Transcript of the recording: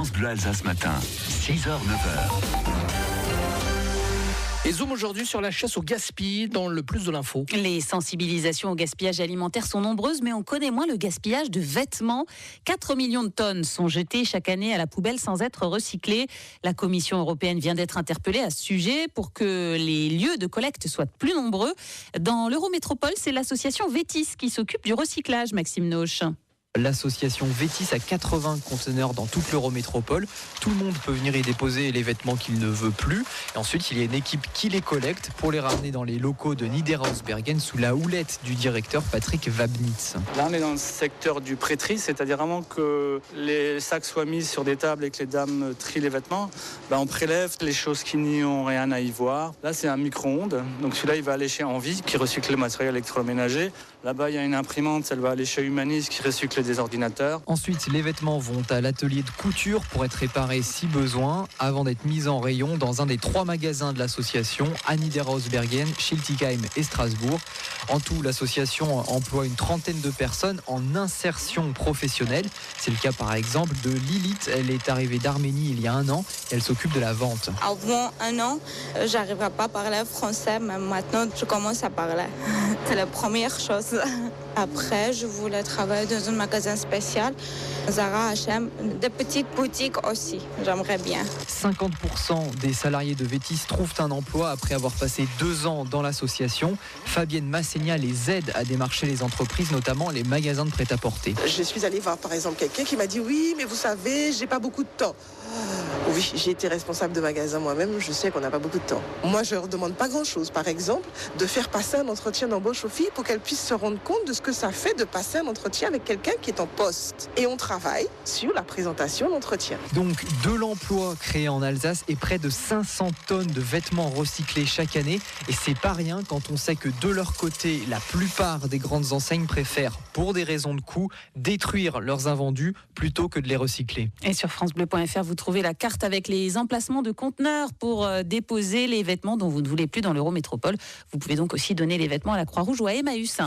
France Bleu Alsace matin, 6h, 9h. Et zoom aujourd'hui sur la chasse au gaspillage dans le plus de l'info. Les sensibilisations au gaspillage alimentaire sont nombreuses, mais on connaît moins le gaspillage de vêtements. 4 millions de tonnes sont jetées chaque année à la poubelle sans être recyclées. La Commission européenne vient d'être interpellée à ce sujet pour que les lieux de collecte soient plus nombreux. Dans l'Eurométropole, c'est l'association Vétis qui s'occupe du recyclage, Maxime Noche. L'association Vétis a 80 conteneurs dans toute l'Eurométropole. Tout le monde peut venir y déposer les vêtements qu'il ne veut plus. Et ensuite, il y a une équipe qui les collecte pour les ramener dans les locaux de Niederhausbergen sous la houlette du directeur Patrick Wabnitz. Là, on est dans le secteur du pré-tri, c'est-à-dire vraiment que les sacs soient mis sur des tables et que les dames trient les vêtements. On prélève les choses qui n'y ont rien à y voir. Là, c'est un micro-ondes. Donc celui-là, il va aller chez Envie, qui recycle le matériel électroménager. Là-bas, il y a une imprimante, elle va aller chez Humanis, qui recycle des ordinateurs. Ensuite, les vêtements vont à l'atelier de couture pour être réparés si besoin, avant d'être mis en rayon dans un des 3 magasins de l'association, à Niederhausbergen, Schiltigheim et Strasbourg. En tout, l'association emploie une trentaine de personnes en insertion professionnelle. C'est le cas par exemple de Lilith. Elle est arrivée d'Arménie il y a 1 an et elle s'occupe de la vente. Avant 1 an, j'arrivais pas à parler français, mais maintenant je commence à parler. C'est la première chose. Après, je voulais travailler dans un magasin spécial, Zara, H&M, des petites boutiques aussi, j'aimerais bien. 50% des salariés de Vétis trouvent un emploi après avoir passé 2 ans dans l'association. Fabienne Massénia les aide à démarcher les entreprises, notamment les magasins de prêt-à-porter. Je suis allée voir par exemple quelqu'un qui m'a dit « Oui, mais vous savez, j'ai pas beaucoup de temps ». Oui, j'ai été responsable de magasin moi-même, je sais qu'on n'a pas beaucoup de temps. Moi, je leur demande pas grand-chose. Par exemple, de faire passer un entretien d'embauche aux filles pour qu'elles puissent se rendre compte de ce que ça fait de passer un entretien avec quelqu'un qui est en poste. Et on travaille sur la présentation d'entretien. Donc, de l'emploi créé en Alsace et près de 500 tonnes de vêtements recyclés chaque année. Et c'est pas rien quand on sait que de leur côté, la plupart des grandes enseignes préfèrent, pour des raisons de coût, détruire leurs invendus plutôt que de les recycler. Et sur francebleu.fr, vous trouvez la carte avec les emplacements de conteneurs pour déposer les vêtements dont vous ne voulez plus dans l'Eurométropole. Vous pouvez donc aussi donner les vêtements à la Croix-Rouge ou à Emmaüs.